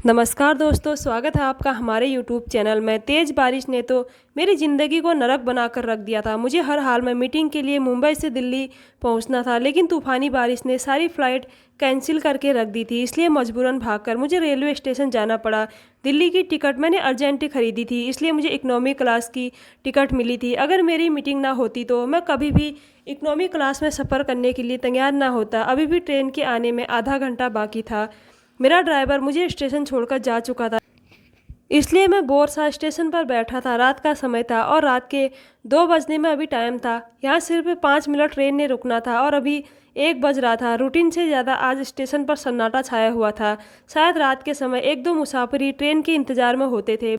नमस्कार दोस्तों, स्वागत है आपका हमारे YouTube चैनल में। तेज़ बारिश ने तो मेरी ज़िंदगी को नरक बनाकर रख दिया था। मुझे हर हाल में मीटिंग के लिए मुंबई से दिल्ली पहुंचना था, लेकिन तूफ़ानी बारिश ने सारी फ़्लाइट कैंसिल करके रख दी थी। इसलिए मजबूरन भागकर मुझे रेलवे स्टेशन जाना पड़ा। दिल्ली की टिकट मैंने अर्जेंट खरीदी थी, इसलिए मुझे इकोनॉमी क्लास की टिकट मिली थी। अगर मेरी मीटिंग ना होती तो मैं कभी भी इकोनॉमी क्लास में सफ़र करने के लिए तैयार ना होता। अभी भी ट्रेन के आने में आधा घंटा बाकी था। मेरा ड्राइवर मुझे स्टेशन छोड़कर जा चुका था, इसलिए मैं बोरसा स्टेशन पर बैठा था। रात का समय था और रात के 2 बजने में अभी टाइम था। यहाँ सिर्फ 5 मिनट ट्रेन ने रुकना था और अभी 1 बज रहा था। रूटीन से ज़्यादा आज स्टेशन पर सन्नाटा छाया हुआ था। शायद रात के समय 1-2 मुसाफिर ही ट्रेन के इंतजार में होते थे।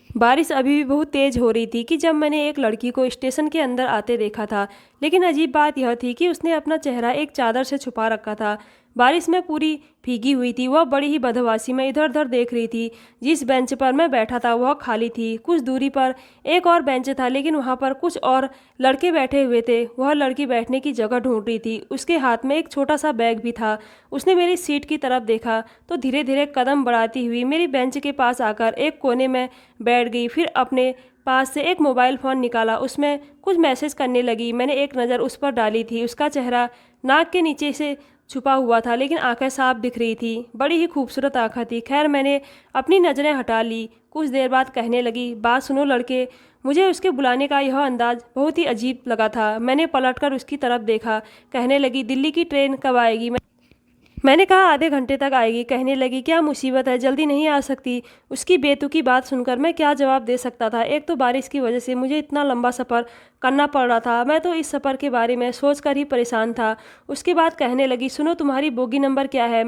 बारिश अभी भी बहुत तेज़ हो रही थी कि जब मैंने एक लड़की को स्टेशन के अंदर आते देखा था, लेकिन अजीब बात यह थी कि उसने अपना चेहरा एक चादर से छुपा रखा था। बारिश में पूरी भीगी हुई थी। वह बड़ी ही बदहवासी में इधर उधर देख रही थी। जिस बेंच पर मैं बैठा था वह खाली थी। कुछ दूरी पर एक और बेंच था, लेकिन वहाँ पर कुछ और लड़के बैठे हुए थे। वह लड़की बैठने की जगह ढूंढ रही थी। उसके हाथ में एक छोटा सा बैग भी था। उसने मेरी सीट की तरफ देखा तो धीरे धीरे कदम बढ़ाती हुई मेरी बेंच के पास आकर एक कोने में बैठ गई। फिर अपने पास से एक मोबाइल फ़ोन निकाला, उसमें कुछ मैसेज करने लगी। मैंने एक नज़र उस पर डाली थी। उसका चेहरा नाक के नीचे से छुपा हुआ था, लेकिन आंखें साफ दिख रही थी। बड़ी ही खूबसूरत आंखें थी। खैर, मैंने अपनी नज़रें हटा ली। कुछ देर बाद कहने लगी, बात सुनो लड़के। मुझे उसके बुलाने का यह अंदाज बहुत ही अजीब लगा था। मैंने पलटकर उसकी तरफ देखा। कहने लगी, दिल्ली की ट्रेन कब आएगी? मैंने कहा, आधे घंटे तक आएगी। कहने लगी, क्या मुसीबत है, जल्दी नहीं आ सकती? उसकी बेतुकी बात सुनकर मैं क्या जवाब दे सकता था। एक तो बारिश की वजह से मुझे इतना लंबा सफ़र करना पड़ रहा था। मैं तो इस सफ़र के बारे में सोचकर ही परेशान था। उसके बाद कहने लगी, सुनो, तुम्हारी बोगी नंबर क्या है?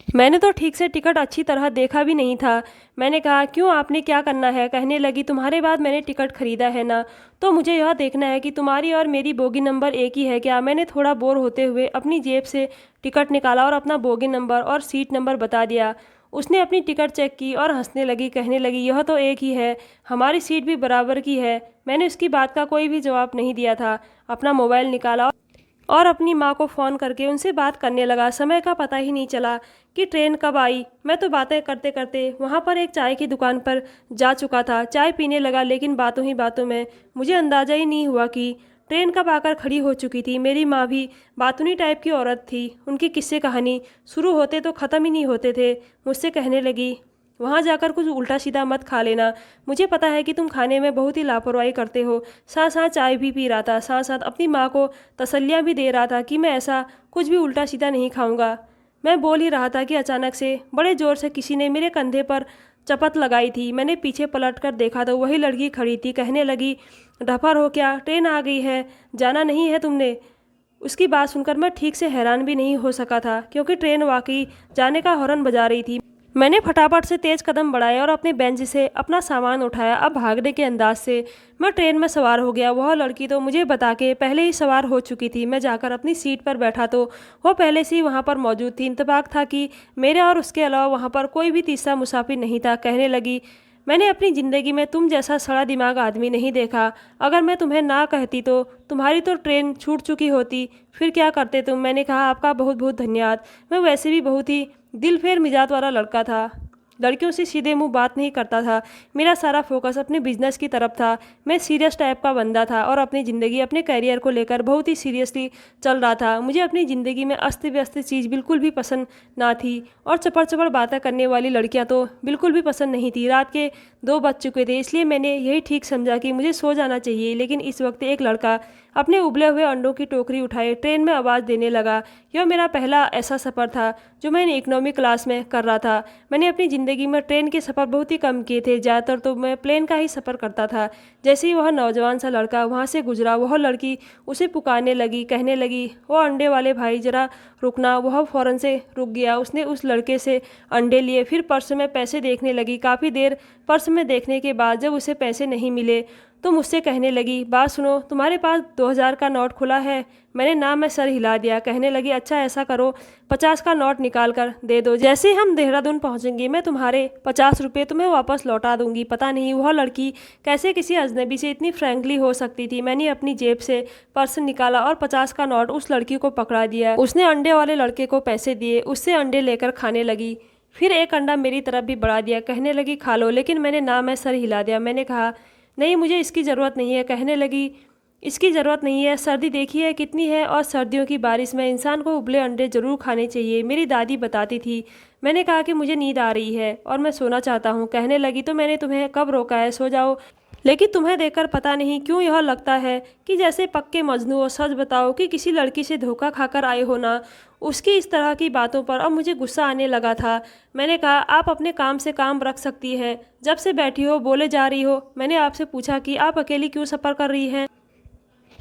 मैंने तो ठीक से टिकट अच्छी तरह देखा भी नहीं था। मैंने कहा, क्यों, आपने क्या करना है? कहने लगी, तुम्हारे बाद मैंने टिकट खरीदा है ना, तो मुझे यह देखना है कि तुम्हारी और मेरी बोगी नंबर एक ही है क्या। मैंने थोड़ा बोर होते हुए अपनी जेब से टिकट निकाला और अपना बोगी नंबर और सीट नंबर बता दिया। उसने अपनी टिकट चेक की और हंसने लगी। कहने लगी, यह तो एक ही है, हमारी सीट भी बराबर की है। मैंने उसकी बात का कोई भी जवाब नहीं दिया था। अपना मोबाइल निकाला और अपनी माँ को फ़ोन करके उनसे बात करने लगा। समय का पता ही नहीं चला कि ट्रेन कब आई। मैं तो बातें करते करते वहाँ पर एक चाय की दुकान पर जा चुका था। चाय पीने लगा, लेकिन बातों ही बातों में मुझे अंदाज़ा ही नहीं हुआ कि ट्रेन कब आकर खड़ी हो चुकी थी। मेरी माँ भी बातूनी टाइप की औरत थी। उनकी किस्से कहानी शुरू होते तो ख़त्म ही नहीं होते थे। मुझसे कहने लगी, वहाँ जाकर कुछ उल्टा सीधा मत खा लेना। मुझे पता है कि तुम खाने में बहुत ही लापरवाही करते हो। साथ साथ चाय भी पी रहा था, साथ साथ अपनी माँ को तसल्लियाँ भी दे रहा था कि मैं ऐसा कुछ भी उल्टा सीधा नहीं खाऊंगा। मैं बोल ही रहा था कि अचानक से बड़े ज़ोर से किसी ने मेरे कंधे पर चपत लगाई थी। मैंने पीछे पलट कर देखा तो वही लड़की खड़ी थी। कहने लगी, ढफर हो क्या? ट्रेन आ गई है, जाना नहीं है तुमने? उसकी बात सुनकर मैं ठीक से हैरान भी नहीं हो सका था, क्योंकि ट्रेन वाकई जाने का हॉर्न बजा रही थी। मैंने फटाफट से तेज कदम बढ़ाए और अपने बेंच से अपना सामान उठाया। अब भागने के अंदाज से मैं ट्रेन में सवार हो गया। वह लड़की तो मुझे बता के पहले ही सवार हो चुकी थी। मैं जाकर अपनी सीट पर बैठा तो वह पहले से ही वहाँ पर मौजूद थी। इत्तेफाक था कि मेरे और उसके अलावा वहाँ पर कोई भी तीसरा मुसाफिर नहीं था। कहने लगी, मैंने अपनी ज़िंदगी में तुम जैसा सड़ा दिमाग आदमी नहीं देखा। अगर मैं तुम्हें ना कहती तो तुम्हारी तो ट्रेन छूट चुकी होती। फिर क्या करते तुम? मैंने कहा, आपका बहुत बहुत धन्यवाद। मैं वैसे भी बहुत ही दिलफेर मिजाज वाला लड़का था। लड़कियों से सीधे मुंह बात नहीं करता था। मेरा सारा फोकस अपने बिजनेस की तरफ था। मैं सीरियस टाइप का बंदा था और अपनी ज़िंदगी, अपने करियर को लेकर बहुत ही सीरियसली चल रहा था। मुझे अपनी ज़िंदगी में अस्त व्यस्त चीज़ बिल्कुल भी पसंद ना थी, और चपड़ चपड़ बातें करने वाली लड़कियां तो बिल्कुल भी पसंद नहीं थी। रात के 2 बज चुके थे, इसलिए मैंने यही ठीक समझा कि मुझे सो जाना चाहिए। लेकिन इस वक्त एक लड़का अपने उबले हुए अंडों की टोकरी उठाए ट्रेन में आवाज़ देने लगा। यह मेरा पहला ऐसा सफ़र था जो मैंने इकोनॉमी क्लास में कर रहा था। मैंने अपनी ज़िंदगी में ट्रेन के सफ़र बहुत ही कम किए थे। ज़्यादातर तो मैं प्लेन का ही सफ़र करता था। जैसे ही वह नौजवान सा लड़का वहाँ से गुजरा, वह लड़की उसे पुकारने लगी। कहने लगी, वो अंडे वाले भाई, ज़रा रुकना। वह फ़ौरन से रुक गया। उसने उस लड़के से अंडे लिए। फिर पर्स में पैसे देखने लगी। काफ़ी देर पर्स में देखने के बाद जब उसे पैसे नहीं मिले तो मुझसे कहने लगी, बात सुनो, तुम्हारे पास 2000 का नोट खुला है? मैंने ना में सर हिला दिया। कहने लगी, अच्छा ऐसा करो, 50 का नोट निकाल कर दे दो। जैसे ही हम देहरादून पहुंचेंगे मैं तुम्हारे 50 रुपये तुम्हें वापस लौटा दूंगी। पता नहीं वह लड़की कैसे किसी अजनबी से इतनी फ्रैंकली हो सकती थी। मैंने अपनी जेब से पर्स निकाला और 50 का नोट उस लड़की को पकड़ा दिया। उसने अंडे वाले लड़के को पैसे दिए, उससे अंडे लेकर खाने लगी। फिर एक अंडा मेरी तरफ भी बढ़ा दिया। कहने लगी खा लो, लेकिन मैंने ना में सर हिला दिया। मैंने कहा नहीं, मुझे इसकी ज़रूरत नहीं है। कहने लगी इसकी ज़रूरत नहीं है, सर्दी देखी है कितनी है, और सर्दियों की बारिश में इंसान को उबले अंडे ज़रूर खाने चाहिए, मेरी दादी बताती थी। मैंने कहा कि मुझे नींद आ रही है और मैं सोना चाहता हूँ। कहने लगी तो मैंने तुम्हें कब रोका है, सो जाओ। लेकिन तुम्हें देखकर पता नहीं क्यों यह लगता है कि जैसे पक्के मजनू हो। सच बताओ कि किसी लड़की से धोखा खाकर आए हो ना। उसकी इस तरह की बातों पर अब मुझे गुस्सा आने लगा था। मैंने कहा आप अपने काम से काम रख सकती हैं, जब से बैठी हो बोले जा रही हो। मैंने आपसे पूछा कि आप अकेली क्यों सफ़र कर रही हैं।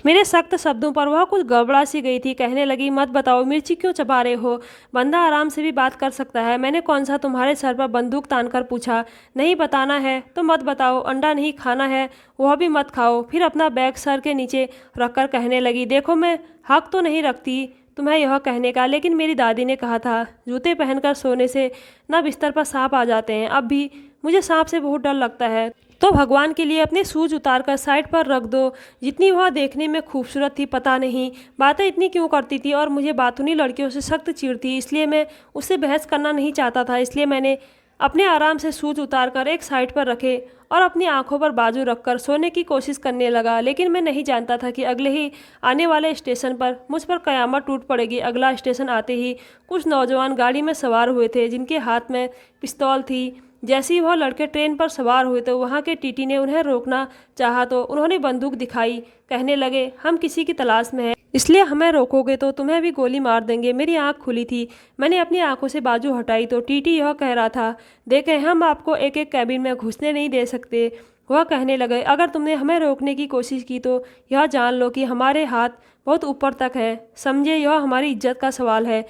मेरे सख्त शब्दों पर वह कुछ गड़बड़ा सी गई थी। कहने लगी मत बताओ, मिर्ची क्यों चबा रहे हो, बंदा आराम से भी बात कर सकता है। मैंने कौन सा तुम्हारे सर पर बंदूक तान कर पूछा। नहीं बताना है तो मत बताओ, अंडा नहीं खाना है वह भी मत खाओ। फिर अपना बैग सर के नीचे रखकर कहने लगी देखो, मैं हक तो नहीं रखती तुम्हें यह कहने का, लेकिन मेरी दादी ने कहा था जूते पहनकर सोने से न बिस्तर पर सांप आ जाते हैं। अब भी मुझे सांप से बहुत डर लगता है, तो भगवान के लिए अपने शूज उतार कर साइड पर रख दो। जितनी वह देखने में खूबसूरत थी, पता नहीं बातें इतनी क्यों करती थी, और मुझे बातूनी लड़कियों से सख्त चिढ़ थी। इसलिए मैं उससे बहस करना नहीं चाहता था। इसलिए मैंने अपने आराम से शूज उतार कर एक साइड पर रखे और अपनी आंखों पर बाजू रखकर सोने की कोशिश करने लगा। लेकिन मैं नहीं जानता था कि अगले ही आने वाले स्टेशन पर मुझ पर कयामत टूट पड़ेगी। अगला स्टेशन आते ही कुछ नौजवान गाड़ी में सवार हुए थे, जिनके हाथ में पिस्तौल थी। जैसे ही वह लड़के ट्रेन पर सवार हुए तो वहाँ के टीटी ने उन्हें रोकना चाहा तो उन्होंने बंदूक दिखाई। कहने लगे हम किसी की तलाश में हैं, इसलिए हमें रोकोगे तो तुम्हें भी गोली मार देंगे। मेरी आंख खुली थी, मैंने अपनी आंखों से बाजू हटाई तो टीटी यह कह रहा था देखें, हम आपको एक एक कैबिन में घुसने नहीं दे सकते। वह कहने लगे अगर तुमने हमें रोकने की कोशिश की तो यह जान लो कि हमारे हाथ बहुत ऊपर तक है, समझे, यह हमारी इज्जत का सवाल है।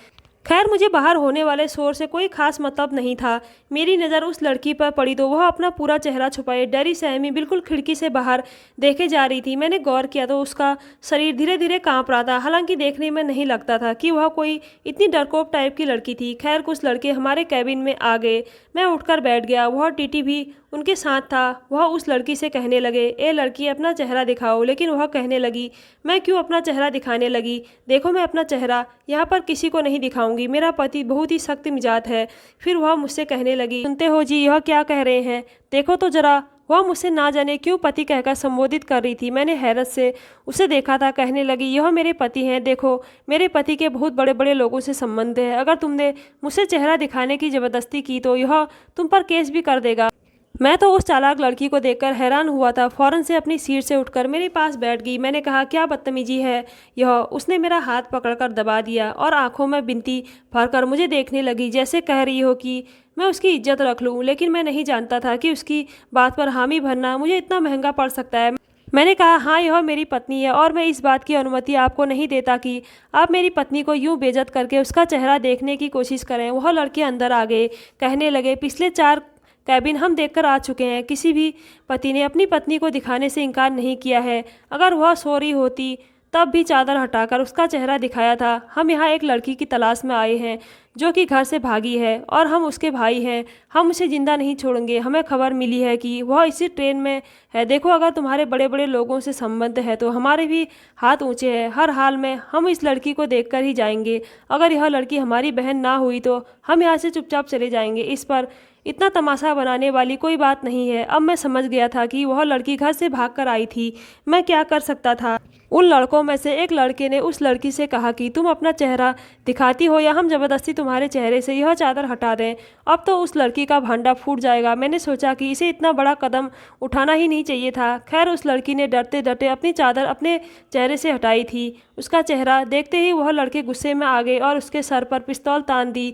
खैर मुझे बाहर होने वाले शोर से कोई खास मतलब नहीं था। मेरी नज़र उस लड़की पर पड़ी तो वह अपना पूरा चेहरा छुपाए डरी सहमी बिल्कुल खिड़की से बाहर देखे जा रही थी। मैंने गौर किया तो उसका शरीर धीरे धीरे कांप रहा था। हालांकि देखने में नहीं लगता था कि वह कोई इतनी डरपोक टाइप की लड़की थी। खैर कुछ लड़के हमारे कैबिन में आ गए, मैं उठकर बैठ गया। वह टीटी भी उनके साथ था। वह उस लड़की से कहने लगे ए लड़की, अपना चेहरा दिखाओ। लेकिन वह कहने लगी मैं क्यों अपना चेहरा दिखाने लगी, देखो मैं अपना चेहरा यहाँ पर किसी को नहीं दिखाऊंगी, मेरा पति बहुत ही सख्त मिजाज है। फिर वह मुझसे कहने लगी सुनते हो जी, यह क्या कह रहे हैं, देखो तो जरा। वह मुझसे ना जाने क्यों पति कहकर संबोधित कर रही थी। मैंने हैरत से उसे देखा था। कहने लगी यह मेरे पति हैं, देखो मेरे पति के बहुत बड़े बड़े लोगों से संबंध है। अगर तुमने मुझसे चेहरा दिखाने की ज़बरदस्ती की तो यह तुम पर केस भी कर देगा। मैं तो उस चालाक लड़की को देखकर हैरान हुआ था। फौरन से अपनी सीट से उठकर मेरे पास बैठ गई। मैंने कहा क्या बदतमीजी है यह। उसने मेरा हाथ पकड़कर दबा दिया और आंखों में बिनती भरकर मुझे देखने लगी, जैसे कह रही हो कि मैं उसकी इज्जत रख लूं। लेकिन मैं नहीं जानता था कि उसकी बात पर हामी भरना मुझे इतना महंगा पड़ सकता है। मैंने कहा हाँ, यह मेरी पत्नी है और मैं इस बात की अनुमति आपको नहीं देता कि आप मेरी पत्नी को यूं बेइज्जत करके उसका चेहरा देखने की कोशिश करें। वह लड़के अंदर आ गए। कहने लगे पिछले 4 कैबिन हम देखकर आ चुके हैं, किसी भी पति ने अपनी पत्नी को दिखाने से इनकार नहीं किया है। अगर वह सो रही होती तब भी चादर हटाकर उसका चेहरा दिखाया था। हम यहाँ एक लड़की की तलाश में आए हैं जो कि घर से भागी है और हम उसके भाई हैं। हम उसे जिंदा नहीं छोड़ेंगे। हमें खबर मिली है कि वह इसी ट्रेन में है। देखो अगर तुम्हारे बड़े बड़े लोगों से संबंध है तो हमारे भी हाथ ऊंचे हैं। हर हाल में हम इस लड़की को देखकर ही जाएंगे। अगर यह लड़की हमारी बहन ना हुई तो हम यहाँ से चुपचाप चले जाएंगे। इस पर इतना तमाशा बनाने वाली कोई बात नहीं है। अब मैं समझ गया था कि वह लड़की घर से भागकर आई थी। मैं क्या कर सकता था। उन लड़कों में से एक लड़के ने उस लड़की से कहा कि तुम अपना चेहरा दिखाती हो या हम ज़बरदस्ती तुम्हारे चेहरे से यह चादर हटा दें। अब तो उस लड़की का भांडा फूट जाएगा। मैंने सोचा कि इसे इतना बड़ा कदम उठाना ही नहीं चाहिए था। खैर उस लड़की ने डरते डरते अपनी चादर अपने चेहरे से हटाई थी। उसका चेहरा देखते ही वह लड़के गुस्से में आ गए और उसके सर पर पिस्तौल तान दी।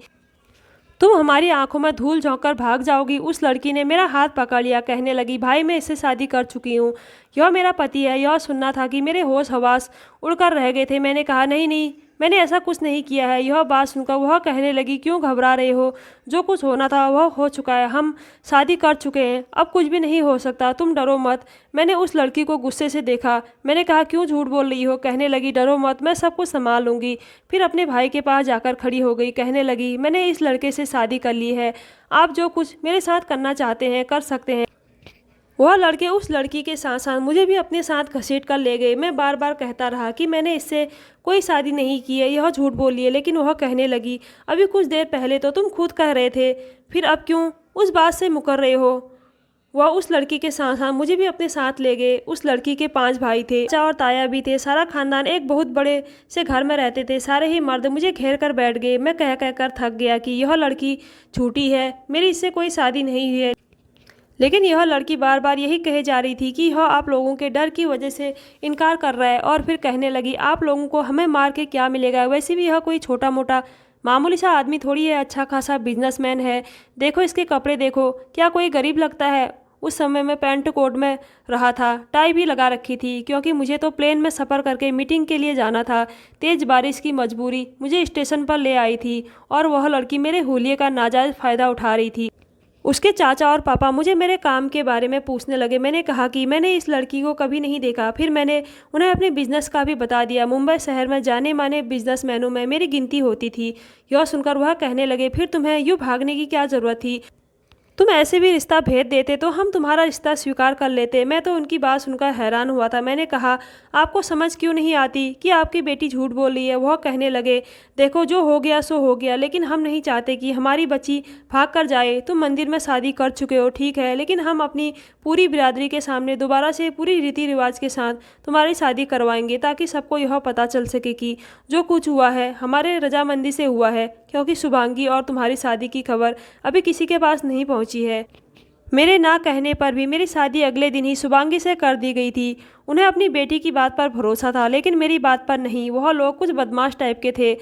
तुम हमारी आंखों में धूल झोंककर भाग जाओगी। उस लड़की ने मेरा हाथ पकड़ लिया। कहने लगी भाई मैं इससे शादी कर चुकी हूँ, यह मेरा पति है। यह सुनना था कि मेरे होश हवास उड़कर रह गए थे। मैंने कहा नहीं नहीं, मैंने ऐसा कुछ नहीं किया है। यह बात सुनकर वह कहने लगी क्यों घबरा रहे हो, जो कुछ होना था वह हो चुका है। हम शादी कर चुके हैं, अब कुछ भी नहीं हो सकता। तुम डरो मत। मैंने उस लड़की को गुस्से से देखा। मैंने कहा क्यों झूठ बोल रही हो। कहने लगी डरो मत, मैं सब कुछ संभाल लूँगी। फिर अपने भाई के पास जाकर खड़ी हो गई। कहने लगी मैंने इस लड़के से शादी कर ली है। आप जो कुछ मेरे साथ करना चाहते हैं कर सकते हैं। वह लड़के उस लड़की के साथ साथ मुझे भी अपने साथ घसीट कर ले गए। मैं बार बार कहता रहा कि मैंने इससे कोई शादी नहीं की है, यह झूठ बोली है, लेकिन वह कहने लगी, अभी कुछ देर पहले तो तुम खुद कह रहे थे, फिर अब क्यों उस बात से मुकर रहे हो। वह उस लड़की के साथ साथ मुझे भी अपने साथ ले गए। उस लड़की के 5 भाई थे, चाचा और ताया भी थे। सारा खानदान एक बहुत बड़े से घर में रहते थे। सारे ही मर्द मुझे घेर कर बैठ गए। मैं कह कह कर थक गया कि यह लड़की झूठी है, मेरी इससे कोई शादी नहीं हुई है। लेकिन यह लड़की बार बार यही कहे जा रही थी कि यह आप लोगों के डर की वजह से इनकार कर रहा है। और फिर कहने लगी, आप लोगों को हमें मार के क्या मिलेगा, वैसे भी यह कोई छोटा मोटा मामूली सा आदमी थोड़ी है, अच्छा खासा बिजनेसमैन है। देखो इसके कपड़े देखो, क्या कोई गरीब लगता है। उस समय मैं पैंट कोट में रहा था, टाई भी लगा रखी थी, क्योंकि मुझे तो प्लेन में सफ़र करके मीटिंग के लिए जाना था। तेज़ बारिश की मजबूरी मुझे स्टेशन पर ले आई थी और वह लड़की मेरे हुलिये का नाजायज़ फ़ायदा उठा रही थी। उसके चाचा और पापा मुझे मेरे काम के बारे में पूछने लगे। मैंने कहा कि मैंने इस लड़की को कभी नहीं देखा। फिर मैंने उन्हें अपने बिजनेस का भी बता दिया। मुंबई शहर में जाने माने बिजनेसमैनों में मेरी गिनती होती थी। यह सुनकर वह कहने लगे, फिर तुम्हें यूँ भागने की क्या ज़रूरत थी, तुम ऐसे भी रिश्ता भेज देते तो हम तुम्हारा रिश्ता स्वीकार कर लेते। मैं तो उनकी बात सुनकर हैरान हुआ था। मैंने कहा, आपको समझ क्यों नहीं आती कि आपकी बेटी झूठ बोल रही है। वह कहने लगे, देखो जो हो गया सो हो गया, लेकिन हम नहीं चाहते कि हमारी बच्ची भाग कर जाए। तुम मंदिर में शादी कर चुके हो, ठीक है, लेकिन हम अपनी पूरी बिरादरी के सामने दोबारा से पूरी रीति रिवाज के साथ तुम्हारी शादी करवाएंगे, ताकि सबको यह पता चल सके कि जो कुछ हुआ है हमारे रजामंदी से हुआ है, क्योंकि शुभांगी और तुम्हारी शादी की खबर अभी किसी के पास नहीं पहुंची है। मेरे ना कहने पर भी मेरी शादी अगले दिन ही शुभांगी से कर दी गई थी। उन्हें अपनी बेटी की बात पर भरोसा था, लेकिन मेरी बात पर नहीं। वह लोग कुछ बदमाश टाइप के थे,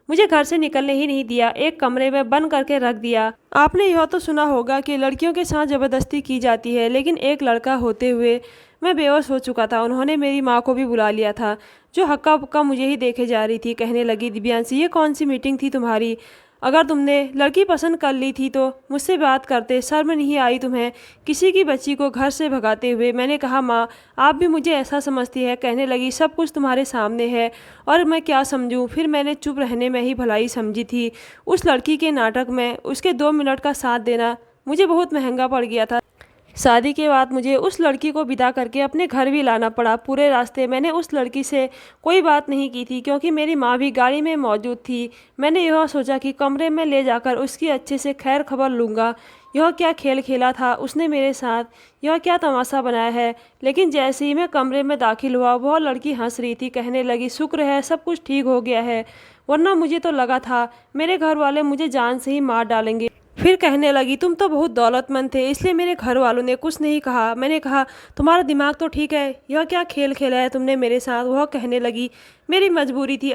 मुझे घर से निकलने ही नहीं दिया, एक कमरे में बंद करके रख दिया। आपने यह तो सुना होगा कि लड़कियों के साथ ज़बरदस्ती की जाती है, लेकिन एक लड़का होते हुए मैं बेहोश हो चुका था। उन्होंने मेरी माँ को भी बुला लिया था, जो हक्का बक्का मुझे ही देखे जा रही थी। कहने लगी, दिव्यांशी ये कौन सी मीटिंग थी तुम्हारी, अगर तुमने लड़की पसंद कर ली थी तो मुझसे बात करते, शर्म नहीं आई तुम्हें किसी की बच्ची को घर से भगाते हुए। मैंने कहा, माँ आप भी मुझे ऐसा समझती है। कहने लगी, सब कुछ तुम्हारे सामने है और मैं क्या समझूं। फिर मैंने चुप रहने में ही भलाई समझी थी। उस लड़की के नाटक में उसके 2 मिनट का साथ देना मुझे बहुत महंगा पड़ गया था। शादी के बाद मुझे उस लड़की को विदा करके अपने घर भी लाना पड़ा। पूरे रास्ते मैंने उस लड़की से कोई बात नहीं की थी, क्योंकि मेरी माँ भी गाड़ी में मौजूद थी। मैंने यह सोचा कि कमरे में ले जाकर उसकी अच्छे से खैर खबर लूँगा। यह क्या खेल खेला था उसने मेरे साथ, यह क्या तमाशा बनाया है। लेकिन जैसे ही मैं कमरे में दाखिल हुआ, वह लड़की हंस रही थी। कहने लगी, शुक्र है सब कुछ ठीक हो गया है, वरना मुझे तो लगा था मेरे घर वाले मुझे जान से ही मार डालेंगे। फिर कहने लगी, तुम तो बहुत दौलतमंद थे, इसलिए मेरे घर वालों ने कुछ नहीं कहा। मैंने कहा, तुम्हारा दिमाग तो ठीक है, यह क्या खेल खेला है तुमने मेरे साथ। वह कहने लगी, मेरी मजबूरी थी,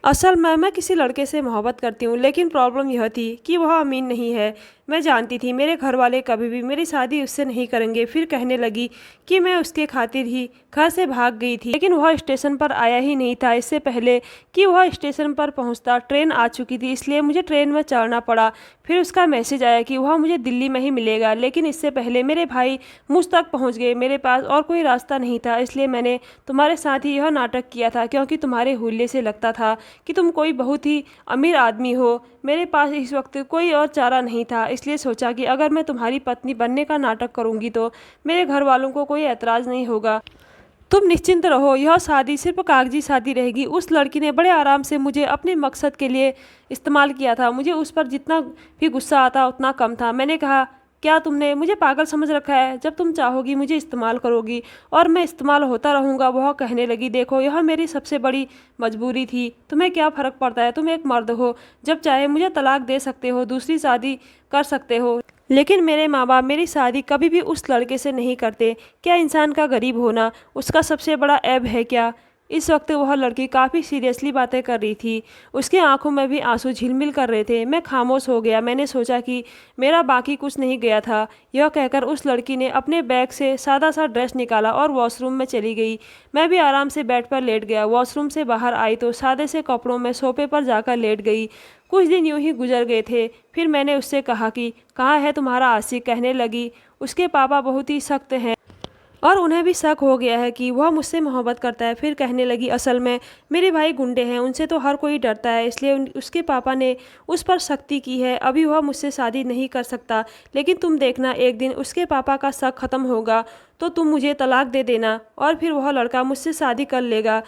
असल में मैं किसी लड़के से मोहब्बत करती हूँ, लेकिन प्रॉब्लम यह थी कि वह अमीन नहीं है। मैं जानती थी मेरे घर वाले कभी भी मेरी शादी उससे नहीं करेंगे। फिर कहने लगी कि मैं उसके खातिर ही घर से भाग गई थी, लेकिन वह स्टेशन पर आया ही नहीं था। इससे पहले कि वह स्टेशन पर पहुंचता ट्रेन आ चुकी थी, इसलिए मुझे ट्रेन में चढ़ना पड़ा। फिर उसका मैसेज आया कि वह मुझे दिल्ली में ही मिलेगा, लेकिन इससे पहले मेरे भाई मुझ तक पहुँच गए। मेरे पास और कोई रास्ता नहीं था, इसलिए मैंने तुम्हारे साथ ही यह नाटक किया था, क्योंकि तुम्हारे हुल्ले से लगता था कि तुम कोई बहुत ही अमीर आदमी हो। मेरे पास इस वक्त कोई और चारा नहीं था, इसलिए सोचा कि अगर मैं तुम्हारी पत्नी बनने का नाटक करूंगी तो मेरे घर वालों को कोई ऐतराज़ नहीं होगा। तुम निश्चिंत रहो, यह शादी सिर्फ कागजी शादी रहेगी। उस लड़की ने बड़े आराम से मुझे अपने मकसद के लिए इस्तेमाल किया था। मुझे उस पर जितना भी गुस्सा आता उतना कम था। मैंने कहा, क्या तुमने मुझे पागल समझ रखा है, जब तुम चाहोगी मुझे इस्तेमाल करोगी और मैं इस्तेमाल होता रहूँगा। वह कहने लगी, देखो यह मेरी सबसे बड़ी मजबूरी थी, तुम्हें क्या फ़र्क पड़ता है, तुम एक मर्द हो, जब चाहे मुझे तलाक दे सकते हो, दूसरी शादी कर सकते हो, लेकिन मेरे माँ बाप मेरी शादी कभी भी उस लड़के से नहीं करते। क्या इंसान का गरीब होना उसका सबसे बड़ा ऐब है क्या। इस वक्त वह लड़की काफ़ी सीरियसली बातें कर रही थी, उसकी आंखों में भी आंसू झिलमिल कर रहे थे। मैं खामोश हो गया। मैंने सोचा कि मेरा बाकी कुछ नहीं गया था। यह कहकर उस लड़की ने अपने बैग से सादा सा ड्रेस निकाला और वॉशरूम में चली गई। मैं भी आराम से बेड पर लेट गया। वॉशरूम से बाहर आई तो सादे से कपड़ों में सोफे पर जाकर लेट गई। कुछ दिन यूं ही गुजर गए थे। फिर मैंने उससे कहा कि कहाँ है तुम्हारा आशिक। कहने लगी, उसके पापा बहुत ही सख्त हैं, और उन्हें भी शक हो गया है कि वह मुझसे मोहब्बत करता है। फिर कहने लगी, असल में मेरे भाई गुंडे हैं, उनसे तो हर कोई डरता है, इसलिए उसके पापा ने उस पर सख्ती की है। अभी वह मुझसे शादी नहीं कर सकता, लेकिन तुम देखना एक दिन उसके पापा का शक ख़त्म होगा तो तुम मुझे तलाक दे देना और फिर वह लड़का मुझसे शादी कर लेगा।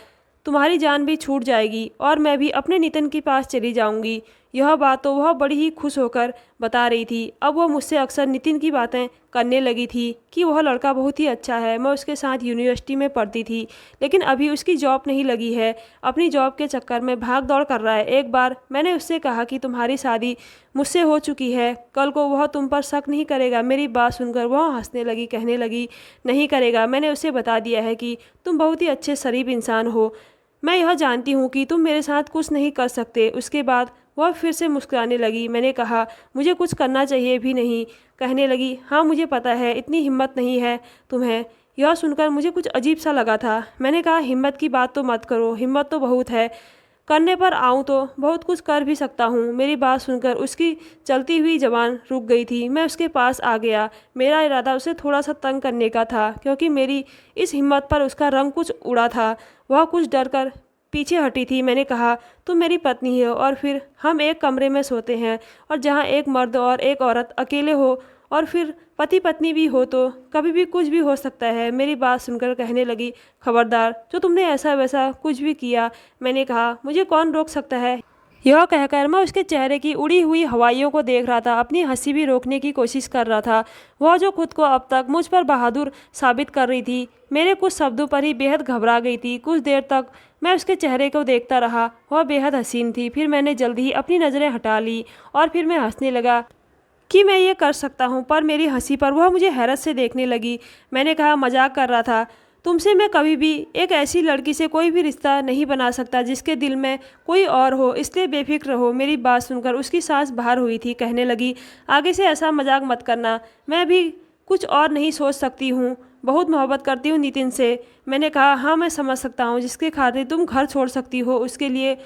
तुम्हारी जान भी छूट जाएगी और मैं भी अपने नितिन के पास चली जाऊंगी। यह बात तो वह बड़ी ही खुश होकर बता रही थी। अब वह मुझसे अक्सर नितिन की बातें करने लगी थी कि वह लड़का बहुत ही अच्छा है। मैं उसके साथ यूनिवर्सिटी में पढ़ती थी, लेकिन अभी उसकी जॉब नहीं लगी है, अपनी जॉब के चक्कर में भाग दौड़ कर रहा है। एक बार मैंने उससे कहा कि तुम्हारी शादी मुझसे हो चुकी है, कल को वह तुम पर शक नहीं करेगा। मेरी बात सुनकर वह हंसने लगी, कहने लगी, नहीं करेगा। मैंने उसे बता दिया है कि तुम बहुत ही अच्छे शरीफ इंसान हो, मैं यह जानती हूँ कि तुम मेरे साथ कुछ नहीं कर सकते। उसके बाद वह फिर से मुस्कुराने लगी। मैंने कहा, मुझे कुछ करना चाहिए भी नहीं। कहने लगी, हाँ मुझे पता है, इतनी हिम्मत नहीं है तुम्हें। यह सुनकर मुझे कुछ अजीब सा लगा था। मैंने कहा, हिम्मत की बात तो मत करो, हिम्मत तो बहुत है, करने पर आऊँ तो बहुत कुछ कर भी सकता हूँ। मेरी बात सुनकर उसकी चलती हुई जबान रुक गई थी। मैं उसके पास आ गया। मेरा इरादा उसे थोड़ा सा तंग करने का था, क्योंकि मेरी इस हिम्मत पर उसका रंग कुछ उड़ा था। वह कुछ डर कर पीछे हटी थी। मैंने कहा, तुम मेरी पत्नी हो और फिर हम एक कमरे में सोते हैं, और जहाँ एक मर्द और एक औरत अकेले हो और फिर पति पत्नी भी हो तो कभी भी कुछ भी हो सकता है। मेरी बात सुनकर कहने लगी, खबरदार जो तुमने ऐसा वैसा कुछ भी किया। मैंने कहा, मुझे कौन रोक सकता है। यह कहकर मैं उसके चेहरे की उड़ी हुई हवाइयों को देख रहा था, अपनी हंसी भी रोकने की कोशिश कर रहा था। वह जो खुद को अब तक मुझ पर बहादुर साबित कर रही थी, मेरे कुछ शब्दों पर ही बेहद घबरा गई थी। कुछ देर तक मैं उसके चेहरे को देखता रहा। वह बेहद हसीन थी। फिर मैंने जल्दी ही अपनी नज़रें हटा ली और फिर मैं हंसने लगा कि मैं ये कर सकता हूँ, पर मेरी हंसी पर वह मुझे हैरत से देखने लगी। मैंने कहा, मजाक कर रहा था, तुमसे मैं कभी भी एक ऐसी लड़की से कोई भी रिश्ता नहीं बना सकता जिसके दिल में कोई और हो, इसलिए बेफिक्र रहो। मेरी बात सुनकर उसकी सांस बाहर हुई थी। कहने लगी, आगे से ऐसा मजाक मत करना, मैं भी कुछ और नहीं सोच सकती हूँ, बहुत मोहब्बत करती हूँ नितिन से। मैंने कहा, हाँ मैं समझ सकता हूँ, जिसके खातिर तुम घर छोड़ सकती हो उसके लिए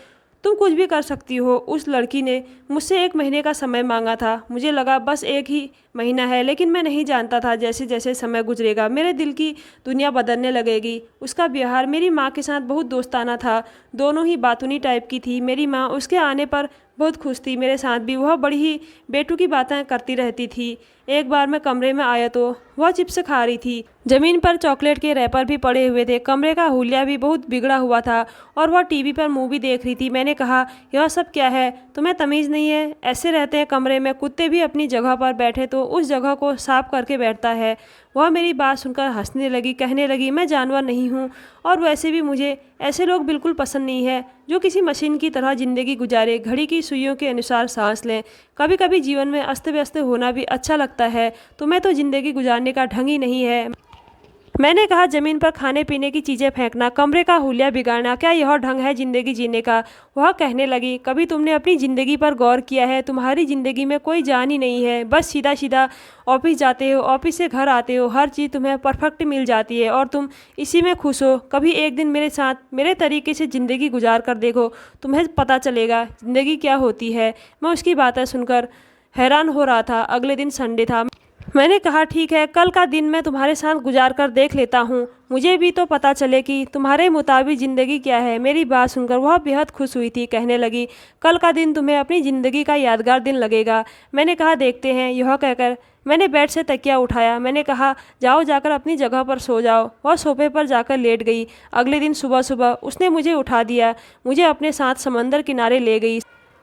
तुम कुछ भी कर सकती हो। उस लड़की ने मुझसे 1 महीने का समय मांगा था। मुझे लगा बस 1 ही महीना है, लेकिन मैं नहीं जानता था जैसे जैसे समय गुजरेगा मेरे दिल की दुनिया बदलने लगेगी। उसका व्यवहार मेरी माँ के साथ बहुत दोस्ताना था, दोनों ही बातूनी टाइप की थी। मेरी माँ उसके आने पर बहुत खुश थी, मेरे साथ भी वह बड़ी ही बेटू की बातें करती रहती थी। एक बार मैं कमरे में आया तो वह चिप्स खा रही थी। ज़मीन पर चॉकलेट के रैपर भी पड़े हुए थे। कमरे का हुलिया भी बहुत बिगड़ा हुआ था और वह टीवी पर मूवी देख रही थी। मैंने कहा, यह सब क्या है, तुम्हें तमीज़ नहीं है, ऐसे रहते हैं कमरे में, कुत्ते भी अपनी जगह पर बैठे तो उस जगह को साफ करके बैठता है। वह मेरी बात सुनकर हंसने लगी, कहने लगी, मैं जानवर नहीं हूँ और वैसे भी मुझे ऐसे लोग बिल्कुल पसंद नहीं है जो किसी मशीन की तरह ज़िंदगी गुजारे, घड़ी की सुइयों के अनुसार सांस लें। कभी कभी जीवन में अस्त व्यस्त होना भी अच्छा लगता है। तुम्हें तो ज़िंदगी गुजारने का ढंग ही नहीं है। मैंने कहा, ज़मीन पर खाने पीने की चीज़ें फेंकना, कमरे का हुलिया बिगाड़ना, क्या यह ढंग है ज़िंदगी जीने का। वह कहने लगी, कभी तुमने अपनी ज़िंदगी पर गौर किया है, तुम्हारी ज़िंदगी में कोई जान ही नहीं है, बस सीधा सीधा ऑफिस जाते हो, ऑफिस से घर आते हो, हर चीज़ तुम्हें परफेक्ट मिल जाती है और तुम इसी में खुश हो। कभी एक दिन मेरे साथ मेरे तरीके से ज़िंदगी गुजार कर देखो, तुम्हें पता चलेगा ज़िंदगी क्या होती है। मैं उसकी बातें सुनकर हैरान हो रहा था। अगले दिन संडे था। मैंने कहा, ठीक है, कल का दिन मैं तुम्हारे साथ गुजार कर देख लेता हूँ, मुझे भी तो पता चले कि तुम्हारे मुताबिक ज़िंदगी क्या है। मेरी बात सुनकर वह बेहद खुश हुई थी। कहने लगी, कल का दिन तुम्हें अपनी ज़िंदगी का यादगार दिन लगेगा। मैंने कहा, देखते हैं। यह कहकर मैंने बेड से तकिया उठाया। मैंने कहा, जाओ जाकर अपनी जगह पर सो जाओ। वह सोफे पर जाकर लेट गई। अगले दिन सुबह सुबह उसने मुझे उठा दिया, मुझे अपने साथ समंदर किनारे ले गई।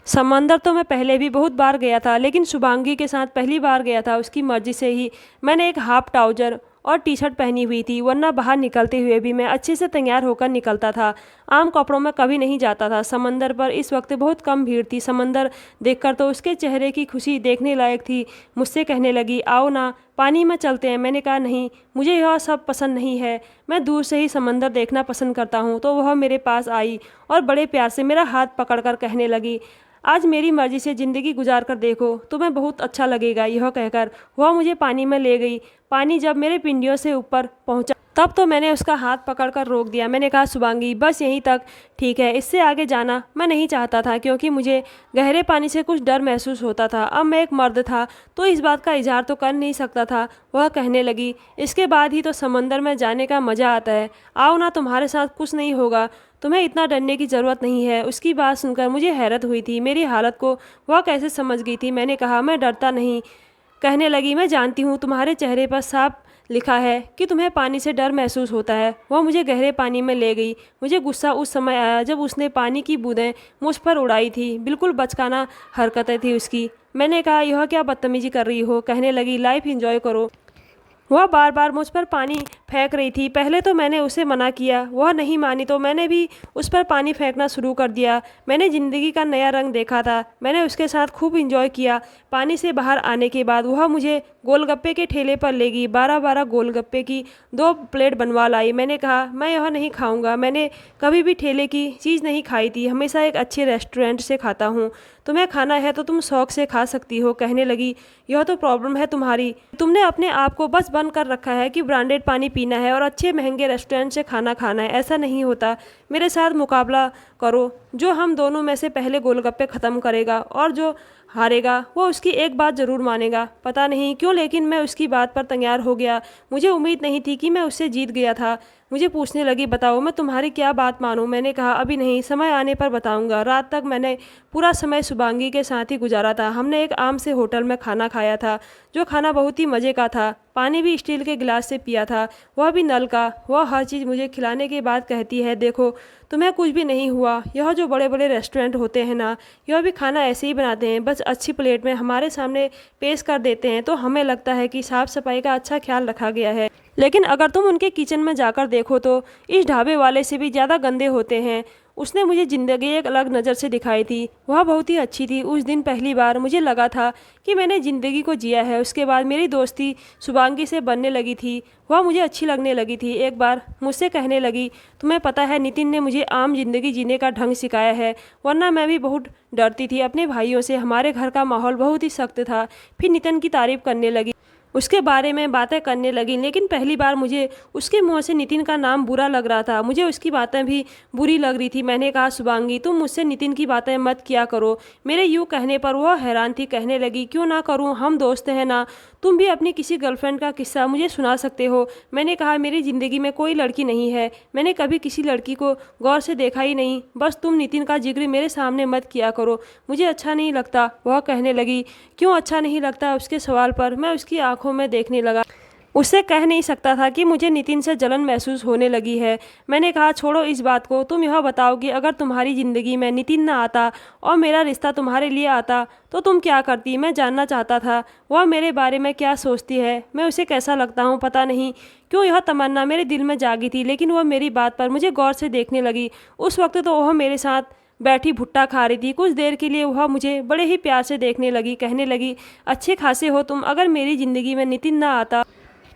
समंदर तो मैं पहले भी बहुत बार गया था, लेकिन शुभांगी के साथ पहली बार गया था। उसकी मर्जी से ही मैंने एक हाफ ट्राउजर और टी शर्ट पहनी हुई थी, वरना बाहर निकलते हुए भी मैं अच्छे से तैयार होकर निकलता था। आम कपड़ों में कभी नहीं जाता था। समंदर पर इस वक्त बहुत कम भीड़ थी। समंदर देखकर तो उसके चेहरे की खुशी देखने लायक थी। मुझसे कहने लगी, आओ ना, पानी में चलते हैं। मैंने कहा, नहीं, मुझे यह सब पसंद नहीं है, मैं दूर से ही समंदर देखना पसंद करता हूँ। तो वह मेरे पास आई और बड़े प्यार से मेरा हाथ पकड़कर कहने लगी, आज मेरी मर्जी से ज़िंदगी गुजार कर देखो, तुम्हें बहुत अच्छा लगेगा। यह कहकर वह मुझे पानी में ले गई। पानी जब मेरे पिंडियों से ऊपर पहुंचा तब तो मैंने उसका हाथ पकड़कर रोक दिया। मैंने कहा, शुभांगी बस यहीं तक ठीक है, इससे आगे जाना मैं नहीं चाहता था, क्योंकि मुझे गहरे पानी से कुछ डर महसूस होता था। अब मैं एक मर्द था तो इस बात का इजहार तो कर नहीं सकता था। वह कहने लगी, इसके बाद ही तो समंदर में जाने का मज़ा आता है। आओ ना, तुम्हारे साथ कुछ नहीं होगा, तुम्हें इतना डरने की ज़रूरत नहीं है। उसकी बात सुनकर मुझे हैरत हुई थी, मेरी हालत को वह कैसे समझ गई थी। मैंने कहा, मैं डरता नहीं। कहने लगी, मैं जानती हूँ, तुम्हारे चेहरे पर साफ लिखा है कि तुम्हें पानी से डर महसूस होता है। वह मुझे गहरे पानी में ले गई। मुझे गुस्सा उस समय आया जब उसने पानी की बूंदें मुझ पर उड़ाई थी। बिल्कुल बचकाना हरकतें थी उसकी। मैंने कहा, यह क्या बदतमीजी कर रही हो। कहने लगी, लाइफ एंजॉय करो। वह बार बार मुझ पर पानी फेंक रही थी। पहले तो मैंने उसे मना किया, वह नहीं मानी तो मैंने भी उस पर पानी फेंकना शुरू कर दिया। मैंने ज़िंदगी का नया रंग देखा था। मैंने उसके साथ खूब इंजॉय किया। पानी से बाहर आने के बाद वह मुझे गोलगप्पे के ठेले पर ले गई। 12-12 गोलगप्पे की 2 प्लेट बनवा लाई। मैंने कहा, मैं यह नहीं खाऊंगा। मैंने कभी भी ठेले की चीज़ नहीं खाई थी, हमेशा एक अच्छे रेस्टोरेंट से खाता हूँ। तुम्हें खाना है तो तुम शौक से खा सकती हो। कहने लगी, यह तो प्रॉब्लम है तुम्हारी, तुमने अपने आप को बस बंद कर रखा है कि ब्रांडेड पानी पीना है और अच्छे महंगे रेस्टोरेंट से खाना खाना है। ऐसा नहीं होता। मेरे साथ मुकाबला करो, जो हम दोनों में से पहले गोलगप्पे ख़त्म करेगा और जो हारेगा वो उसकी एक बात ज़रूर मानेगा। पता नहीं क्यों, लेकिन मैं उसकी बात पर तैयार हो गया। मुझे उम्मीद नहीं थी कि मैं उससे जीत गया था। मुझे पूछने लगी, बताओ मैं तुम्हारी क्या बात मानूं। मैंने कहा, अभी नहीं, समय आने पर बताऊंगा। रात तक मैंने पूरा समय शुभांगी के साथ ही गुजारा था। हमने एक आम से होटल में खाना खाया था, जो खाना बहुत ही मज़े का था। पानी भी स्टील के गिलास से पिया था, वह भी नल का। वह हर चीज़ मुझे खिलाने के बाद कहती है, देखो तुम्हें कुछ भी नहीं हुआ। यह जो बड़े बड़े रेस्टोरेंट होते हैं ना, यह भी खाना ऐसे ही बनाते हैं, बस अच्छी प्लेट में हमारे सामने पेश कर देते हैं, तो हमें लगता है कि साफ़ सफाई का अच्छा ख्याल रखा गया है। लेकिन अगर तुम उनके किचन में जाकर देखो तो इस ढाबे वाले से भी ज़्यादा गंदे होते हैं। उसने मुझे ज़िंदगी एक अलग नज़र से दिखाई थी। वह बहुत ही अच्छी थी। उस दिन पहली बार मुझे लगा था कि मैंने ज़िंदगी को जिया है। उसके बाद मेरी दोस्ती शुभांगी से बनने लगी थी। वह मुझे अच्छी लगने लगी थी। एक बार मुझसे कहने लगी, तुम्हें पता है, नितिन ने मुझे आम जिंदगी जीने का ढंग सिखाया है, वरना मैं भी बहुत डरती थी अपने भाइयों से। हमारे घर का माहौल बहुत ही सख्त था। फिर नितिन की तारीफ़ करने लगी, उसके बारे में बातें करने लगी। लेकिन पहली बार मुझे उसके मुंह से नितिन का नाम बुरा लग रहा था। मुझे उसकी बातें भी बुरी लग रही थी। मैंने कहा, शुभांगी तुम मुझसे नितिन की बातें मत किया करो। मेरे यूँ कहने पर वह हैरान थी। कहने लगी, क्यों ना करूँ, हम दोस्त हैं ना। तुम भी अपनी किसी गर्लफ्रेंड का किस्सा मुझे सुना सकते हो। मैंने कहा, मेरी ज़िंदगी में कोई लड़की नहीं है। मैंने कभी किसी लड़की को गौर से देखा ही नहीं। बस तुम नितिन का जिक्र मेरे सामने मत किया करो, मुझे अच्छा नहीं लगता। वह कहने लगी, क्यों अच्छा नहीं लगता। उसके सवाल पर मैं उसकी आंखों में देखने लगा। उससे कह नहीं सकता था कि मुझे नितिन से जलन महसूस होने लगी है। मैंने कहा, छोड़ो इस बात को, तुम यह बताओ कि अगर तुम्हारी ज़िंदगी में नितिन ना आता और मेरा रिश्ता तुम्हारे लिए आता तो तुम क्या करती। मैं जानना चाहता था वह मेरे बारे में क्या सोचती है, मैं उसे कैसा लगता हूँ। पता नहीं क्यों यह तमन्ना मेरे दिल में जागी थी, लेकिन वह मेरी बात पर मुझे गौर से देखने लगी। उस वक्त तो वह मेरे साथ बैठी भुट्टा खा रही थी। कुछ देर के लिए वह मुझे बड़े ही प्यार से देखने लगी। कहने लगी, अच्छे खासे हो तुम। अगर मेरी ज़िंदगी में नितिन ना आता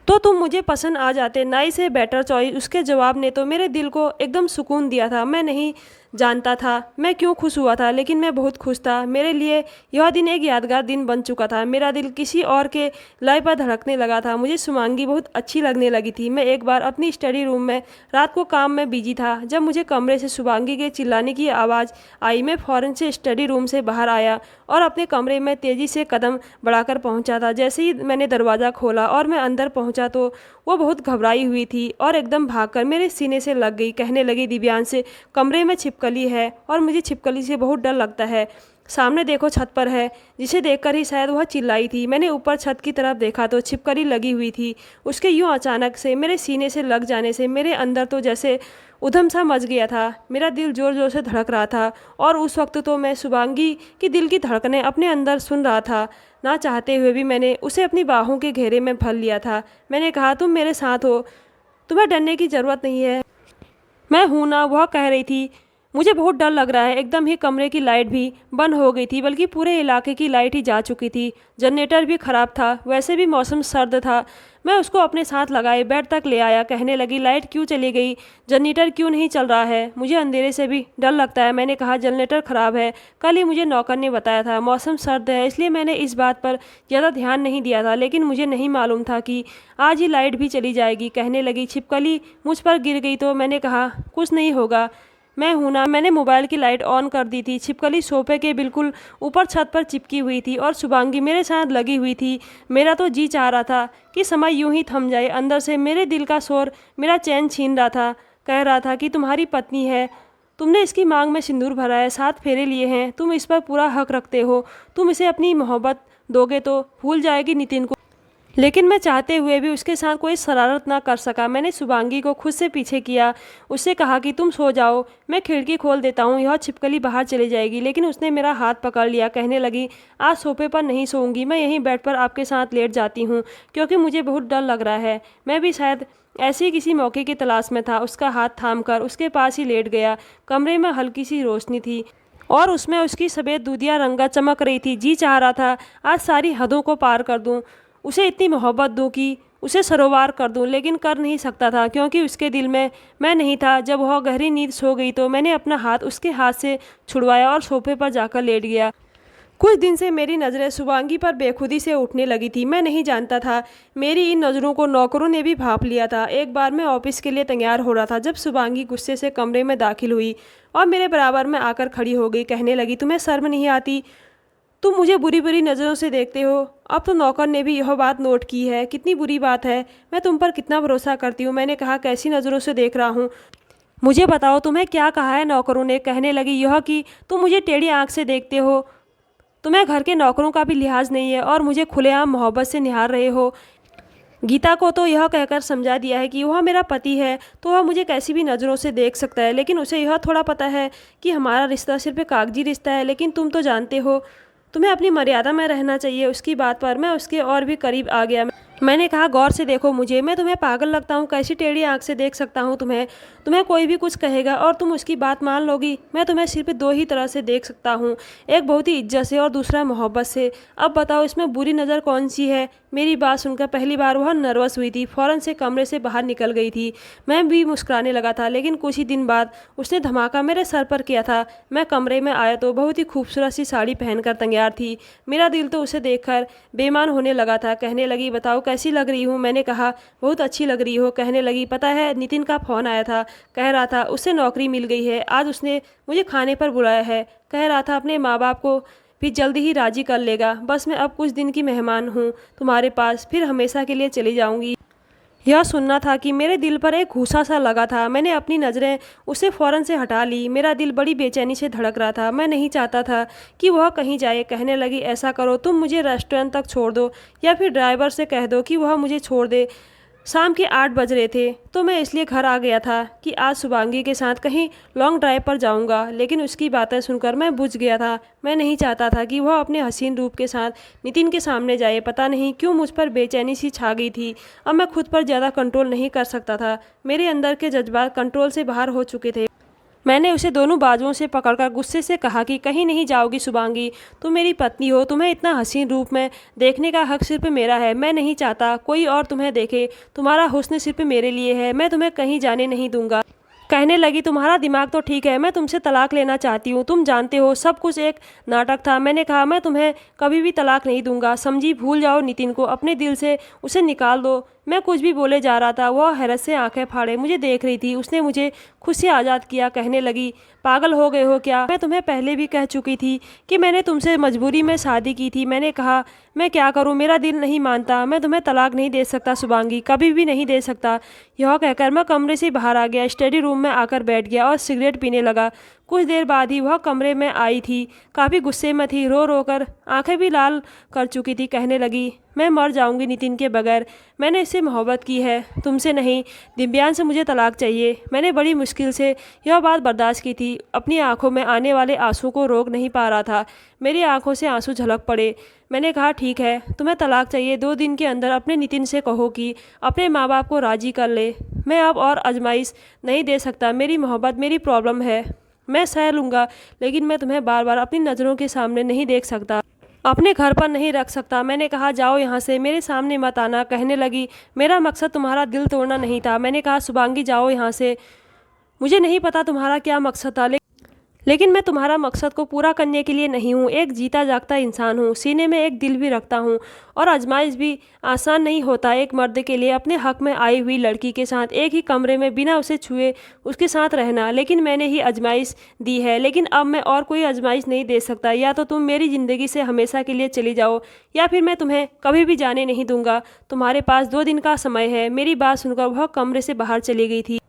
तो तुम मुझे पसंद आ जाते। नाइस है, बेटर चॉइस। उसके जवाब ने तो मेरे दिल को एकदम सुकून दिया था। मैं नहीं जानता था मैं क्यों खुश हुआ था, लेकिन मैं बहुत खुश था। मेरे लिए यह दिन एक यादगार दिन बन चुका था। मेरा दिल किसी और के लय पर धड़कने लगा था। मुझे शुभांगी बहुत अच्छी लगने लगी थी। मैं एक बार अपनी स्टडी रूम में रात को काम में बिजी था, जब मुझे कमरे से शुभांगी के चिल्लाने की आवाज़ आई। मैं फ़ौरन से स्टडी रूम से बाहर आया और अपने कमरे में तेज़ी से कदम बढ़ाकर पहुंचा था। जैसे ही मैंने दरवाज़ा खोला और मैं अंदर पहुंचा तो वो बहुत घबराई हुई थी और एकदम भागकर मेरे सीने से लग गई। कहने लगी, दिव्यांश से कमरे में छिपकली है और मुझे छिपकली से बहुत डर लगता है। सामने देखो, छत पर है। जिसे देखकर ही शायद वह चिल्लाई थी। मैंने ऊपर छत की तरफ देखा तो छिपकली लगी हुई थी। उसके यूं अचानक से मेरे सीने से लग जाने से मेरे अंदर तो जैसे उधम सा मच गया था। मेरा दिल जोर जोर से धड़क रहा था और उस वक्त तो मैं शुभांगी की दिल की धड़कनें अपने अंदर सुन रहा था। ना चाहते हुए भी मैंने उसे अपनी बाहों के घेरे में भर लिया था। मैंने कहा, तुम मेरे साथ हो, तुम्हें डरने की ज़रूरत नहीं है। मैं हूं ना, वह कह रही थी। मुझे बहुत डर लग रहा है। एकदम ही कमरे की लाइट भी बंद हो गई थी, बल्कि पूरे इलाके की लाइट ही जा चुकी थी। जनरेटर भी ख़राब था, वैसे भी मौसम सर्द था। मैं उसको अपने साथ लगाए बेड तक ले आया। कहने लगी, लाइट क्यों चली गई? जनरेटर क्यों नहीं चल रहा है? मुझे अंधेरे से भी डर लगता है। मैंने कहा, जनरेटर ख़राब है, कल ही मुझे नौकर ने बताया था। मौसम सर्द है, इसलिए मैंने इस बात पर ज़्यादा ध्यान नहीं दिया था, लेकिन मुझे नहीं मालूम था कि आज ही लाइट भी चली जाएगी। कहने लगी, छिपकली मुझ पर गिर गई तो? मैंने कहा, कुछ नहीं होगा, मैं हूं ना। मैंने मोबाइल की लाइट ऑन कर दी थी। छिपकली सोफे के बिल्कुल ऊपर छत पर चिपकी हुई थी और शुभांगी मेरे साथ लगी हुई थी। मेरा तो जी चाह रहा था कि समय यूं ही थम जाए। अंदर से मेरे दिल का शोर मेरा चैन छीन रहा था, कह रहा था कि तुम्हारी पत्नी है, तुमने इसकी मांग में सिंदूर भरा है, 7 फेरे लिए हैं, तुम इस पर पूरा हक रखते हो। तुम इसे अपनी मोहब्बत दोगे तो भूल जाएगी नितिन को। लेकिन मैं चाहते हुए भी उसके साथ कोई शरारत ना कर सका। मैंने शुभांगी को खुद से पीछे किया, उससे कहा कि तुम सो जाओ, मैं खिड़की खोल देता हूँ, यह छिपकली बाहर चली जाएगी। लेकिन उसने मेरा हाथ पकड़ लिया। कहने लगी, आज सोफे पर नहीं सोऊंगी, मैं यहीं बेड पर आपके साथ लेट जाती हूँ, क्योंकि मुझे बहुत डर लग रहा है। मैं भी शायद ऐसे ही किसी मौके की तलाश में था। उसका हाथ थाम कर उसके पास ही लेट गया। कमरे में हल्की सी रोशनी थी और उसमें उसकी सफ़ेद दूधिया रंगा चमक रही थी। जी चाह रहा था आज सारी हदों को पार कर दूं, उसे इतनी मोहब्बत दूं कि उसे सरोवार कर दूं, लेकिन कर नहीं सकता था, क्योंकि उसके दिल में मैं नहीं था। जब वह गहरी नींद सो गई तो मैंने अपना हाथ उसके हाथ से छुड़वाया और सोफे पर जाकर लेट गया। कुछ दिन से मेरी नज़रें शुभांगी पर बेखुदी से उठने लगी थी। मैं नहीं जानता था मेरी इन नज़रों को नौकरों ने भी भांप लिया था। एक बार मैं ऑफिस के लिए तैयार हो रहा था जब शुभांगी गुस्से से कमरे में दाखिल हुई और मेरे बराबर में आकर खड़ी हो गई। कहने लगी, तुम्हें शर्म नहीं आती? तुम मुझे बुरी बुरी नज़रों से देखते हो। अब तो नौकर ने भी यह बात नोट की है। कितनी बुरी बात है, मैं तुम पर कितना भरोसा करती हूँ। मैंने कहा, कैसी नज़रों से देख रहा हूँ, मुझे बताओ, तुम्हें क्या कहा है नौकरों ने? कहने लगी, यह कि तुम मुझे टेढ़ी आंख से देखते हो, तुम्हें घर के नौकरों का भी लिहाज नहीं है और मुझे खुलेआम मोहब्बत से निहार रहे हो। गीता को तो यह कहकर समझा दिया है कि वह मेरा पति है, तो वह मुझे कैसी भी नज़रों से देख सकता है, लेकिन उसे यह थोड़ा पता है कि हमारा रिश्ता सिर्फ एक कागजी रिश्ता है। लेकिन तुम तो जानते हो, तुम्हें अपनी मर्यादा में रहना चाहिए। उसकी बात पर मैं उसके और भी करीब आ गया। मैंने कहा, गौर से देखो मुझे, मैं तुम्हें पागल लगता हूँ? कैसी टेढ़ी आंख से देख सकता हूँ तुम्हें? तुम्हें कोई भी कुछ कहेगा और तुम उसकी बात मान लोगी? मैं तुम्हें सिर्फ 2 ही तरह से देख सकता हूँ, एक बहुत ही इज्जत से और दूसरा मोहब्बत से। अब बताओ, इसमें बुरी नज़र कौन सी है? मेरी बात सुनकर पहली बार वह नर्वस हुई थी, फ़ौरन से कमरे से बाहर निकल गई थी। मैं भी मुस्कुराने लगा था, लेकिन कुछ ही दिन बाद उसने धमाका मेरे सर पर किया था। मैं कमरे में आया तो बहुत ही खूबसूरत सी साड़ी पहनकर तैयार थी। मेरा दिल तो उसे देखकर बेईमान होने लगा था। कहने लगी, बताओ कैसी लग रही हूँ? मैंने कहा, बहुत अच्छी लग रही हो। कहने लगी, पता है नितिन का फ़ोन आया था, कह रहा था उसे नौकरी मिल गई है, आज उसने मुझे खाने पर बुलाया है, कह रहा था अपने माँ बाप को भी जल्दी ही राजी कर लेगा। बस मैं अब कुछ दिन की मेहमान हूँ तुम्हारे पास, फिर हमेशा के लिए चली जाऊँगी। यह सुनना था कि मेरे दिल पर एक घूसा सा लगा था। मैंने अपनी नज़रें उसे फ़ौरन से हटा ली। मेरा दिल बड़ी बेचैनी से धड़क रहा था। मैं नहीं चाहता था कि वह कहीं जाए। कहने लगी, ऐसा करो, तुम मुझे रेस्टोरेंट तक छोड़ दो या फिर ड्राइवर से कह दो कि वह मुझे छोड़ दे। शाम के 8 बज रहे थे तो मैं इसलिए घर आ गया था कि आज शुभांगी के साथ कहीं लॉन्ग ड्राइव पर जाऊंगा। लेकिन उसकी बातें सुनकर मैं बुझ गया था। मैं नहीं चाहता था कि वह अपने हसीन रूप के साथ नितिन के सामने जाए। पता नहीं क्यों मुझ पर बेचैनी सी छा गई थी। अब मैं खुद पर ज़्यादा कंट्रोल नहीं कर सकता था। मेरे अंदर के जज्बात कंट्रोल से बाहर हो चुके थे। मैंने उसे दोनों बाजुओं से पकड़कर गुस्से से कहा कि कहीं नहीं जाओगी शुभांगी, तुम मेरी पत्नी हो, तुम्हें इतना हसीन रूप में देखने का हक सिर्फ मेरा है। मैं नहीं चाहता कोई और तुम्हें देखे, तुम्हारा हुस्न सिर्फ मेरे लिए है, मैं तुम्हें कहीं जाने नहीं दूंगा। कहने लगी, तुम्हारा दिमाग तो ठीक है, मैं तुमसे तलाक लेना चाहती हूँ, तुम जानते हो सब कुछ एक नाटक था। मैंने कहा, मैं तुम्हें कभी भी तलाक नहीं दूंगा, समझी? भूल जाओ नितिन को, अपने दिल से उसे निकाल दो। मैं कुछ भी बोले जा रहा था, वह हैरत से आंखें फाड़े मुझे देख रही थी। उसने मुझे खुद से आज़ाद किया। कहने लगी, पागल हो गए हो क्या? मैं तुम्हें पहले भी कह चुकी थी कि मैंने तुमसे मजबूरी में शादी की थी। मैंने कहा, मैं क्या करूं, मेरा दिल नहीं मानता, मैं तुम्हें तलाक नहीं दे सकता शुभांगी, कभी भी नहीं दे सकता। यह कहकर मैं कमरे से बाहर आ गया, स्टडी रूम में आकर बैठ गया और सिगरेट पीने लगा। कुछ देर बाद ही वह कमरे में आई थी। काफ़ी गुस्से में थी, रो रो कर आँखें भी लाल कर चुकी थी। कहने लगी, मैं मर जाऊंगी नितिन के बगैर, मैंने इससे मोहब्बत की है, तुमसे नहीं। दिव्यांग से मुझे तलाक चाहिए। मैंने बड़ी मुश्किल से यह बात बर्दाश्त की थी। अपनी आंखों में आने वाले आंसू को रोक नहीं पा रहा था। मेरी आंखों से आंसू झलक पड़े। मैंने कहा, ठीक है, तुम्हें तलाक चाहिए, 2 दिन के अंदर अपने नितिन से कहो कि अपने माँ बाप को राज़ी कर ले। मैं अब और आजमाइश नहीं दे सकता, मेरी मोहब्बत मेरी प्रॉब्लम है। मैं सह लूँगा, लेकिन मैं तुम्हें बार बार अपनी नज़रों के सामने नहीं देख सकता, अपने घर पर नहीं रख सकता। मैंने कहा जाओ यहाँ से, मेरे सामने मत आना। कहने लगी मेरा मकसद तुम्हारा दिल तोड़ना नहीं था। मैंने कहा शुभांगी जाओ यहाँ से, मुझे नहीं पता तुम्हारा क्या मकसद था, लेकिन मैं तुम्हारा मकसद को पूरा करने के लिए नहीं हूँ। एक जीता जागता इंसान हूँ, सीने में एक दिल भी रखता हूँ, और आजमाइश भी आसान नहीं होता एक मर्द के लिए अपने हक में आई हुई लड़की के साथ एक ही कमरे में बिना उसे छुए उसके साथ रहना। लेकिन मैंने ही आजमाइश दी है, लेकिन अब मैं और कोई आजमाइश नहीं दे सकता। या तो तुम मेरी ज़िंदगी से हमेशा के लिए चली जाओ, या फिर मैं तुम्हें कभी भी जाने नहीं दूंगा। तुम्हारे पास 2 दिन का समय है। मेरी बात सुनकर वह कमरे से बाहर चली गई थी।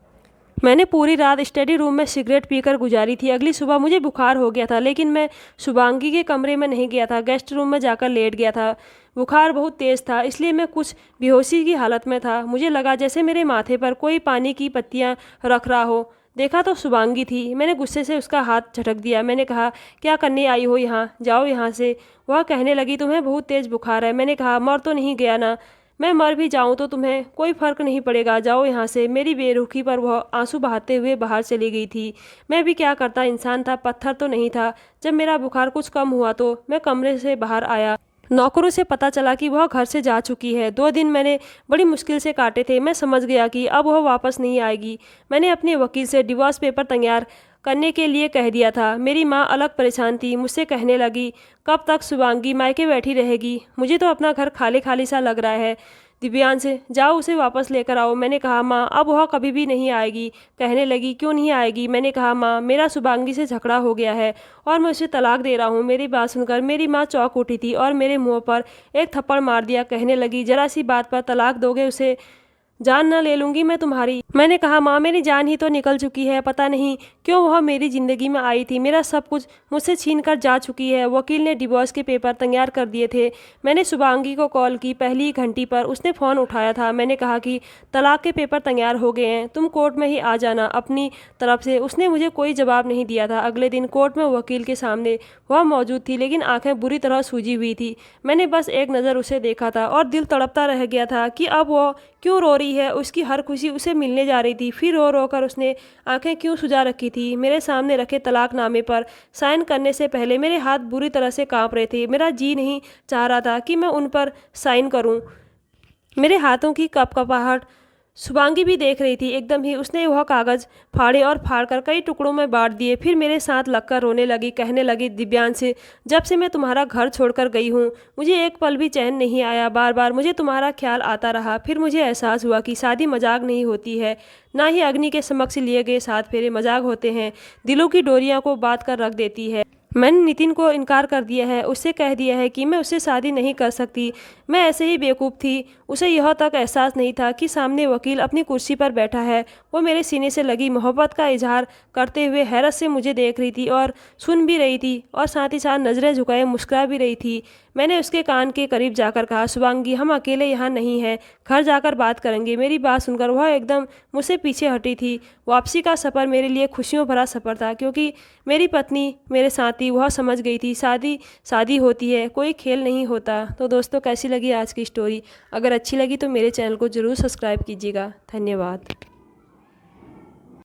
मैंने पूरी रात स्टडी रूम में सिगरेट पीकर गुजारी थी। अगली सुबह मुझे बुखार हो गया था, लेकिन मैं शुभांगी के कमरे में नहीं गया था, गेस्ट रूम में जाकर लेट गया था। बुखार बहुत तेज़ था, इसलिए मैं कुछ बेहोशी की हालत में था। मुझे लगा जैसे मेरे माथे पर कोई पानी की पत्तियां रख रहा हो। देखा तो शुभांगी थी। मैंने गुस्से से उसका हाथ झटक दिया। मैंने कहा क्या करने आई हो यहाँ, जाओ यहाँ से। वह कहने लगी तुम्हें बहुत तेज़ बुखार है। मैंने कहा मर तो नहीं गया ना, मैं मर भी जाऊं तो तुम्हें कोई फ़र्क नहीं पड़ेगा, जाओ यहाँ से। मेरी बेरुखी पर वह आंसू बहाते हुए बाहर चली गई थी। मैं भी क्या करता इंसान था, पत्थर तो नहीं था। जब मेरा बुखार कुछ कम हुआ तो मैं कमरे से बाहर आया। नौकरों से पता चला कि वह घर से जा चुकी है। 2 दिन मैंने बड़ी मुश्किल से काटे थे। मैं समझ गया कि अब वह वापस नहीं आएगी। मैंने अपने वकील से डिवोर्स पेपर तैयार करने के लिए कह दिया था। मेरी माँ अलग परेशान थी, मुझसे कहने लगी कब तक शुभांगी मायके बैठी रहेगी, मुझे तो अपना घर खाली खाली सा लग रहा है। दिव्यांश जाओ उसे वापस लेकर आओ। मैंने कहा माँ अब वह कभी भी नहीं आएगी। कहने लगी क्यों नहीं आएगी। मैंने कहा माँ मेरा शुभांगी से झगड़ा हो गया है और मैं उसे तलाक दे रहा हूँ। मेरी बात सुनकर मेरी माँ चौंक उठी थी और मेरे मुंह पर एक थप्पड़ मार दिया। कहने लगी जरा सी बात पर तलाक दोगे उसे, जान न ले लूंगी मैं तुम्हारी। मैंने कहा माँ मेरी जान ही तो निकल चुकी है, पता नहीं क्यों वह मेरी ज़िंदगी में आई थी। मेरा सब कुछ मुझसे छीन कर जा चुकी है। वकील ने डिवोर्स के पेपर तैयार कर दिए थे। मैंने शुभांगी को कॉल की, पहली घंटी पर उसने फ़ोन उठाया था। मैंने कहा कि तलाक के पेपर तैयार हो गए हैं, तुम कोर्ट में ही आ जाना अपनी तरफ से। उसने मुझे कोई जवाब नहीं दिया था। अगले दिन कोर्ट में वकील के सामने वह मौजूद थी, लेकिन आंखें बुरी तरह सूजी हुई थी। मैंने बस एक नज़र उसे देखा था और दिल तड़पता रह गया था कि अब वो क्यों रो रही है। उसकी हर खुशी उसे मिलने जा रही थी, फिर रो रो कर उसने आंखें क्यों सुजा रखी थी। मेरे सामने रखे तलाकनामे पर साइन करने से पहले मेरे हाथ बुरी तरह से कांप रहे थे। मेरा जी नहीं चाह रहा था कि मैं उन पर साइन करूं। मेरे हाथों की कपकपाहट शुभांगी भी देख रही थी। एकदम ही उसने वह कागज़ फाड़े और फाड़कर कई टुकड़ों में बांट दिए। फिर मेरे साथ लगकर रोने लगी। कहने लगी दिव्यांश जब से मैं तुम्हारा घर छोड़कर गई हूँ मुझे एक पल भी चैन नहीं आया। बार बार मुझे तुम्हारा ख्याल आता रहा। फिर मुझे एहसास हुआ कि शादी मजाक नहीं होती है, ना ही अग्नि के समक्ष लिए गए 7 फेरे मजाक होते हैं। दिलों की डोरियां को बांध कर रख देती है। मैंने नितिन को इनकार कर दिया है, उससे कह दिया है कि मैं उससे शादी नहीं कर सकती। मैं ऐसे ही बेवकूफ़ थी। उसे यह तक एहसास नहीं था कि सामने वकील अपनी कुर्सी पर बैठा है। वो मेरे सीने से लगी मोहब्बत का इजहार करते हुए हैरत से मुझे देख रही थी और सुन भी रही थी, और साथ ही साथ नज़रें झुकाए मुस्कुरा भी रही थी। मैंने उसके कान के करीब जाकर कहा शुभांगी हम अकेले यहाँ नहीं हैं, घर जाकर बात करेंगे। मेरी बात सुनकर वह एकदम मुझसे पीछे हटी थी। वापसी का सफ़र मेरे लिए खुशियों भरा सफ़र था, क्योंकि मेरी पत्नी मेरे साथ थी। वह समझ गई थी शादी शादी होती है, कोई खेल नहीं होता। तो दोस्तों कैसी लगी आज की स्टोरी? अगर अच्छी लगी तो मेरे चैनल को ज़रूर सब्सक्राइब कीजिएगा। धन्यवाद।